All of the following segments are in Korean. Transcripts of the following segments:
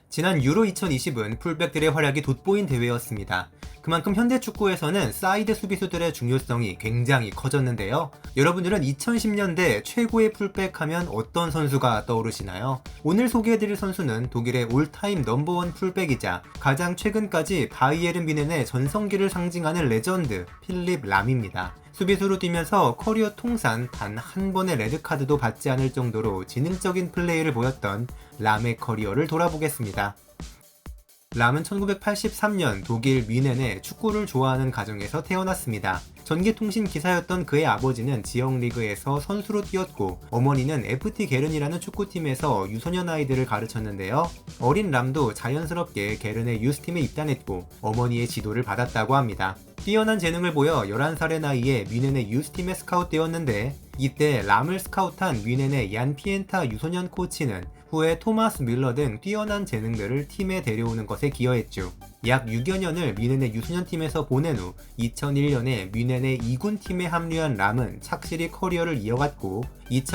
지난 유로 2020은 풀백들의 활약이 돋보인 대회였습니다. 그만큼 현대 축구에서는 사이드 수비수들의 중요성이 굉장히 커졌는데요. 여러분들은 2010년대 최고의 풀백 하면 어떤 선수가 떠오르시나요? 오늘 소개해드릴 선수는 독일의 올타임 넘버원 풀백이자 가장 최근까지 바이에른 뮌헨의 전성기를 상징하는 레전드 필립 람입니다. 수비수로 뛰면서 커리어 통산 단 한 번의 레드카드도 받지 않을 정도로 지능적인 플레이를 보였던 람의 커리어를 돌아보겠습니다. 람은 1983년 독일 뮌헨의 축구를 좋아하는 가정에서 태어났습니다. 전기통신 기사였던 그의 아버지는 지역 리그에서 선수로 뛰었고 어머니는 FT 게른이라는 축구팀에서 유소년 아이들을 가르쳤는데요. 어린 람도 자연스럽게 게른의 유스팀에 입단했고 어머니의 지도를 받았다고 합니다. 뛰어난 재능을 보여 11살의 나이에 뮌헨의 유스팀에 스카웃되었는데 이때 람을 스카웃한 뮌헨의 얀 피엔타 유소년 코치는 후에 토마스 밀러 등 뛰어난 재능들을 팀에 데려오는 것에 기여했죠. 약 6여 년을 뮌헨의 유소년팀에서 보낸 후 2001년에 뮌헨의 2군 팀에 합류한 람은 착실히 커리어를 이어갔고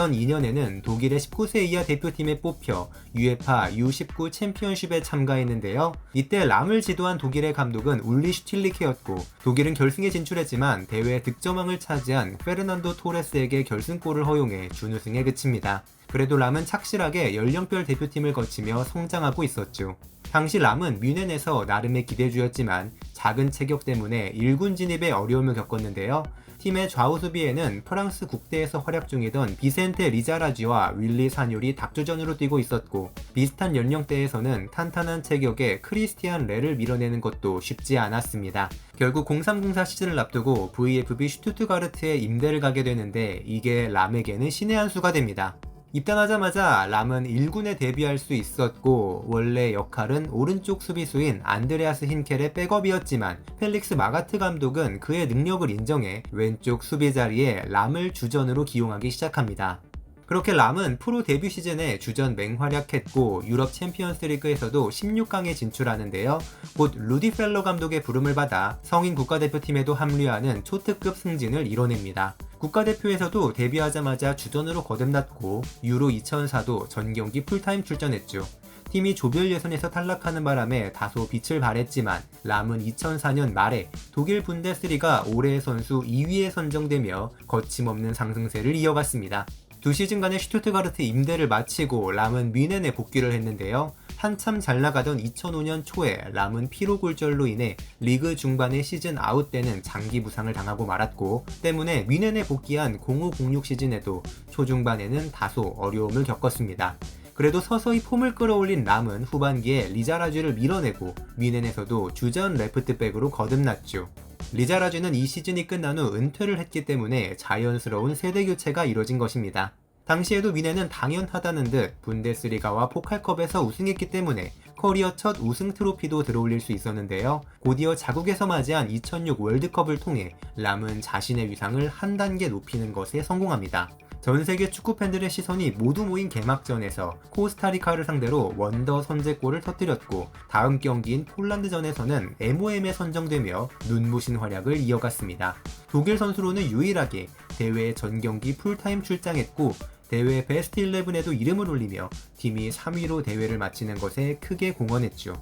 2002년에는 독일의 19세 이하 대표팀에 뽑혀 UEFA U19 챔피언십에 참가했는데요. 이때 람을 지도한 독일의 감독은 울리 슈틸리케였고 독일은 결승에 진출했지만 대회 득점왕을 차지한 페르난도 토레스에게 결승골을 허용해 준우승에 그칩니다. 그래도 람은 착실하게 연령별 대표팀을 거치며 성장하고 있었죠. 당시 람은 뮌헨에서 나름의 기대주였지만 작은 체격 때문에 1군 진입에 어려움을 겪었는데요. 팀의 좌우 수비에는 프랑스 국대에서 활약 중이던 비센테 리자라지와 윌리 사뇰이 답주전으로 뛰고 있었고 비슷한 연령대에서는 탄탄한 체격의 크리스티안 레를 밀어내는 것도 쉽지 않았습니다. 결국 0304 시즌을 앞두고 VfB 슈투트가르트에 임대를 가게 되는데 이게 람에게는 신의 한 수가 됩니다. 입단하자마자 람은 1군에 데뷔할 수 있었고 원래 역할은 오른쪽 수비수인 안드레아스 힌켈의 백업이었지만 펠릭스 마가트 감독은 그의 능력을 인정해 왼쪽 수비 자리에 람을 주전으로 기용하기 시작합니다. 그렇게 람은 프로 데뷔 시즌에 주전 맹활약했고 유럽 챔피언스 리그에서도 16강에 진출하는데요. 곧 루디 펠러 감독의 부름을 받아 성인 국가대표팀에도 합류하는 초특급 승진을 이뤄냅니다. 국가대표에서도 데뷔하자마자 주전으로 거듭났고 유로 2004도 전경기 풀타임 출전했죠. 팀이 조별 예선에서 탈락하는 바람에 다소 빛을 발했지만 람은 2004년 말에 독일 분데스리가 올해의 선수 2위에 선정되며 거침없는 상승세를 이어갔습니다. 2시즌간의 슈투트가르트 임대를 마치고 람은 뮌헨에 복귀를 했는데요. 한참 잘 나가던 2005년 초에 람은 피로골절로 인해 리그 중반에 시즌 아웃 때는 장기 부상을 당하고 말았고 때문에 뮌헨에 복귀한 0506 시즌에도 초중반에는 다소 어려움을 겪었습니다. 그래도 서서히 폼을 끌어올린 람은 후반기에 리자라쥐를 밀어내고 뮌헨에서도 주전 레프트백으로 거듭났죠. 리자라쥐는 이 시즌이 끝난 후 은퇴를 했기 때문에 자연스러운 세대 교체가 이뤄진 것입니다. 당시에도 뮌헨은 당연하다는 듯 분데스리가와 포칼컵에서 우승했기 때문에 커리어 첫 우승 트로피도 들어올릴 수 있었는데요. 곧이어 자국에서 맞이한 2006 월드컵을 통해 람은 자신의 위상을 한 단계 높이는 것에 성공합니다. 전세계 축구팬들의 시선이 모두 모인 개막전에서 코스타리카를 상대로 원더 선제골을 터뜨렸고 다음 경기인 폴란드전에서는 MOM에 선정되며 눈부신 활약을 이어갔습니다. 독일 선수로는 유일하게 대회 전경기 풀타임 출장했고 대회 베스트 11에도 이름을 올리며 팀이 3위로 대회를 마치는 것에 크게 공헌했죠.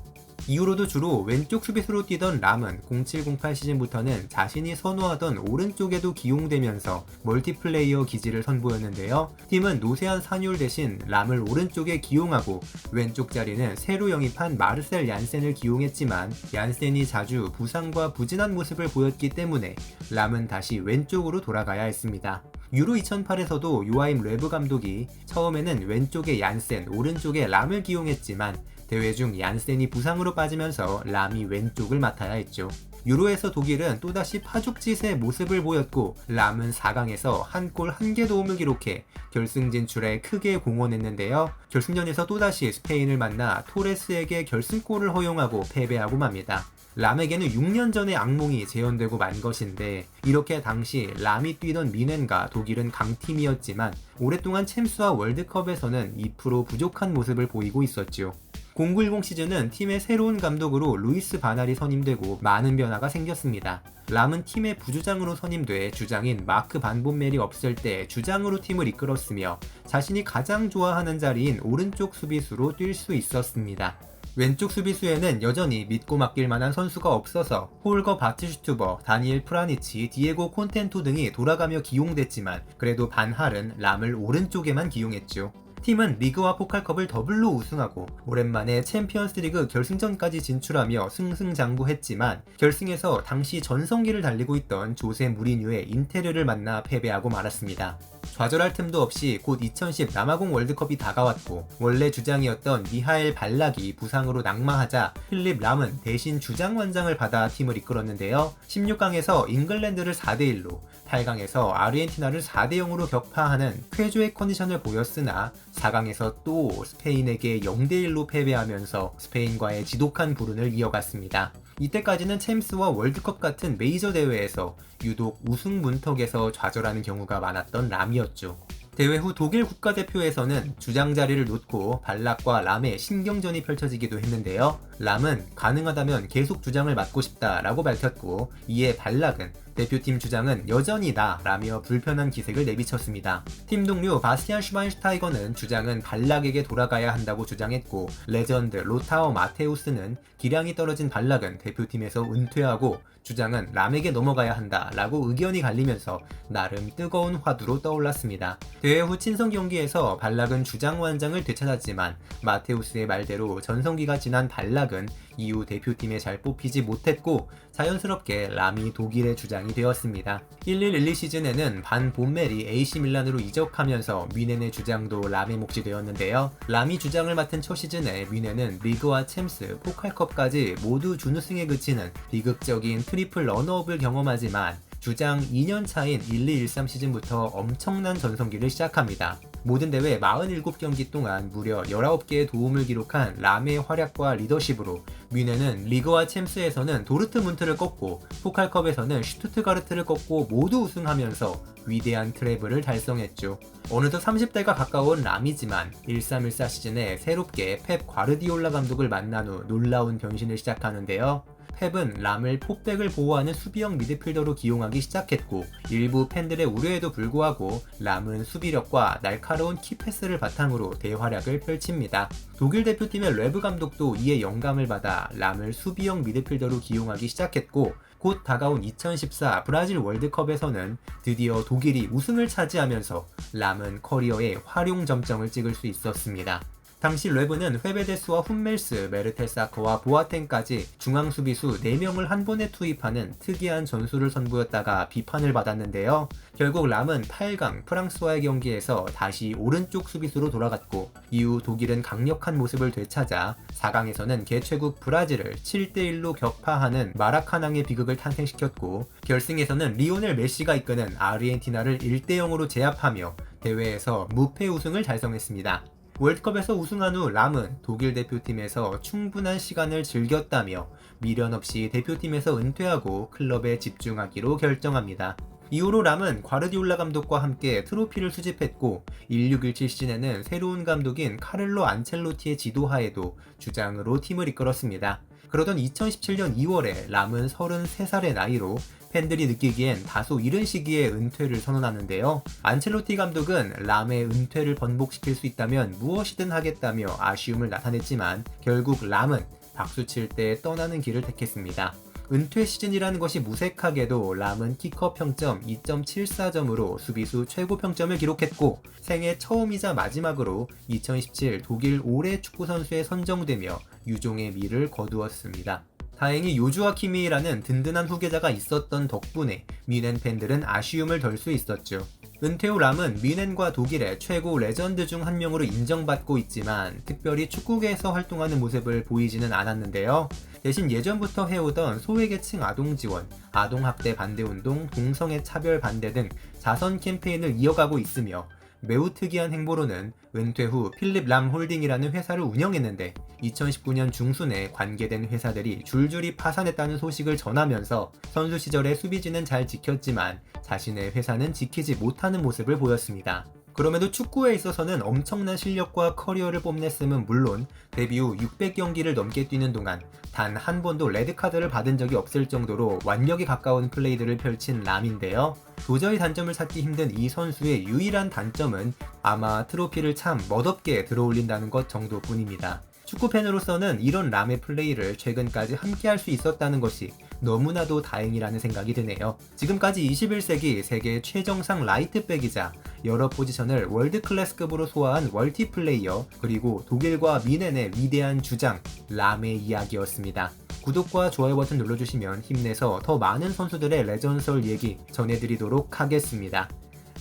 이후로도 주로 왼쪽 수비수로 뛰던 람은 07-08 시즌부터는 자신이 선호하던 오른쪽에도 기용되면서 멀티플레이어 기질을 선보였는데요. 팀은 노세한 사뇰 대신 람을 오른쪽에 기용하고 왼쪽 자리는 새로 영입한 마르셀 얀센을 기용했지만 얀센이 자주 부상과 부진한 모습을 보였기 때문에 람은 다시 왼쪽으로 돌아가야 했습니다. 유로 2008에서도 요아임 레브 감독이 처음에는 왼쪽에 얀센, 오른쪽에 람을 기용했지만 대회 중 얀센이 부상으로 빠지면서 람이 왼쪽을 맡아야 했죠. 유로에서 독일은 또다시 파죽지세의 모습을 보였고 람은 4강에서 한 골 1개 도움을 기록해 결승 진출에 크게 공헌했는데요. 결승전에서 또다시 스페인을 만나 토레스에게 결승골을 허용하고 패배하고 맙니다. 람에게는 6년 전의 악몽이 재현되고 만 것인데 이렇게 당시 람이 뛰던 뮌헨과 독일은 강팀이었지만 오랫동안 챔스와 월드컵에서는 2% 부족한 모습을 보이고 있었죠. 0910 시즌은 팀의 새로운 감독으로 루이스 바날이 선임되고 많은 변화가 생겼습니다. 람은 팀의 부주장으로 선임돼 주장인 마크 반 본멜이 없을 때 주장으로 팀을 이끌었으며 자신이 가장 좋아하는 자리인 오른쪽 수비수로 뛸 수 있었습니다. 왼쪽 수비수에는 여전히 믿고 맡길 만한 선수가 없어서 홀거 바티슈투버, 다니엘 프라니치, 디에고 콘텐토 등이 돌아가며 기용됐지만 그래도 반할은 람을 오른쪽에만 기용했죠. 팀은 리그와 포칼컵을 더블로 우승하고 오랜만에 챔피언스리그 결승전까지 진출하며 승승장구했지만 결승에서 당시 전성기를 달리고 있던 조세 무리뉴의 인테르를 만나 패배하고 말았습니다. 좌절할 틈도 없이 곧 2010 남아공 월드컵이 다가왔고 원래 주장이었던 미하엘 발락이 부상으로 낙마하자 필립 람은 대신 주장원장을 받아 팀을 이끌었는데요. 16강에서 잉글랜드를 4대1로 8강에서 아르헨티나를 4대0으로 격파하는 쾌조의 컨디션을 보였으나 4강에서 또 스페인에게 0대1로 패배하면서 스페인과의 지독한 불운을 이어갔습니다. 이때까지는 챔스와 월드컵 같은 메이저 대회에서 유독 우승 문턱에서 좌절하는 경우가 많았던 람이었죠. 대회 후 독일 국가대표에서는 주장 자리를 놓고 발락과 람의 신경전이 펼쳐지기도 했는데요. 람은 가능하다면 계속 주장을 맡고 싶다라고 밝혔고 이에 발락은 대표팀 주장은 여전히 나라며 불편한 기색을 내비쳤습니다. 팀 동료 바스티안 슈바인슈타이거는 주장은 발락에게 돌아가야 한다고 주장했고 레전드 로타오 마테우스는 기량이 떨어진 발락은 대표팀에서 은퇴하고 주장은 람에게 넘어가야 한다라고 의견이 갈리면서 나름 뜨거운 화두로 떠올랐습니다. 대회 후 친선 경기에서 발락은 주장원장을 되찾았지만 마테우스의 말대로 전성기가 지난 발락은 이후 대표팀에 잘 뽑히지 못했고 자연스럽게 람이 독일의 주장이 되었습니다. 11-12 시즌에는 반 본멜이 AC 밀란으로 이적하면서 뮌헨의 주장도 람의 몫이 되었는데요. 람이 주장을 맡은 첫 시즌에 뮌헨은 리그와 챔스, 포칼컵까지 모두 준우승에 그치는 비극적인 트리플 런업을 경험하지만 주장 2년 차인 12-13 시즌부터 엄청난 전성기를 시작합니다. 모든 대회 47경기 동안 무려 19개의 도움을 기록한 람의 활약과 리더십으로 뮌헨은 리그와 챔스에서는 도르트문트를 꺾고 포칼컵에서는 슈투트가르트를 꺾고 모두 우승하면서 위대한 트래블을 달성했죠. 어느덧 30대가 가까운 람이지만 13-14 시즌에 새롭게 펩 과르디올라 감독을 만난 후 놀라운 변신을 시작하는데요. 펩은 람을 폭백을 보호하는 수비형 미드필더로 기용하기 시작했고 일부 팬들의 우려에도 불구하고 람은 수비력과 날카로운 키패스를 바탕으로 대활약을 펼칩니다. 독일 대표팀의 레브 감독도 이에 영감을 받아 람을 수비형 미드필더로 기용하기 시작했고 곧 다가온 2014 브라질 월드컵에서는 드디어 독일이 우승을 차지하면서 람은 커리어에 활용 점정을 찍을 수 있었습니다. 당시 레브는 회베데스와 훈멜스, 메르텔사커와 보아텐까지 중앙 수비수 4명을 한 번에 투입하는 특이한 전술을 선보였다가 비판을 받았는데요. 결국 람은 8강 프랑스와의 경기에서 다시 오른쪽 수비수로 돌아갔고 이후 독일은 강력한 모습을 되찾아 4강에서는 개최국 브라질을 7대1로 격파하는 마라카낭의 비극을 탄생시켰고 결승에서는 리오넬 메시가 이끄는 아르헨티나를 1대0으로 제압하며 대회에서 무패 우승을 달성했습니다. 월드컵에서 우승한 후 람은 독일 대표팀에서 충분한 시간을 즐겼다며 미련 없이 대표팀에서 은퇴하고 클럽에 집중하기로 결정합니다. 이후로 람은 과르디올라 감독과 함께 트로피를 수집했고 16-17 시즌에는 새로운 감독인 카를로 안첼로티의 지도하에도 주장으로 팀을 이끌었습니다. 그러던 2017년 2월에 람은 33살의 나이로 팬들이 느끼기엔 다소 이른 시기에 은퇴를 선언하는데요. 안첼로티 감독은 람의 은퇴를 번복시킬 수 있다면 무엇이든 하겠다며 아쉬움을 나타냈지만 결국 람은 박수칠 때 떠나는 길을 택했습니다. 은퇴 시즌이라는 것이 무색하게도 람은 키커 평점 2.74점으로 수비수 최고 평점을 기록했고 생애 처음이자 마지막으로 2017 독일 올해 축구선수에 선정되며 유종의 미를 거두었습니다. 다행히 요주아 키미라는 든든한 후계자가 있었던 덕분에 뮌헨 팬들은 아쉬움을 덜 수 있었죠. 은퇴 후 람은 뮌헨과 독일의 최고 레전드 중 한 명으로 인정받고 있지만 특별히 축구계에서 활동하는 모습을 보이지는 않았는데요. 대신 예전부터 해오던 소외계층 아동지원, 아동학대 반대운동, 동성애 차별 반대 등 자선 캠페인을 이어가고 있으며 매우 특이한 행보로는 은퇴 후 필립 람 홀딩이라는 회사를 운영했는데 2019년 중순에 관계된 회사들이 줄줄이 파산했다는 소식을 전하면서 선수 시절의 수비진은 잘 지켰지만 자신의 회사는 지키지 못하는 모습을 보였습니다. 그럼에도 축구에 있어서는 엄청난 실력과 커리어를 뽐냈음은 물론 데뷔 후 600경기를 넘게 뛰는 동안 단 한 번도 레드카드를 받은 적이 없을 정도로 완력에 가까운 플레이들을 펼친 람인데요. 도저히 단점을 찾기 힘든 이 선수의 유일한 단점은 아마 트로피를 참 멋없게 들어올린다는 것 정도뿐입니다. 축구팬으로서는 이런 람의 플레이를 최근까지 함께할 수 있었다는 것이 너무나도 다행이라는 생각이 드네요. 지금까지 21세기 세계 최정상 라이트백이자 여러 포지션을 월드클래스급으로 소화한 월티플레이어, 그리고 독일과 미넨의 위대한 주장 람의 이야기였습니다. 구독과 좋아요 버튼 눌러주시면 힘내서 더 많은 선수들의 레전설 얘기 전해드리도록 하겠습니다.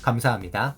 감사합니다.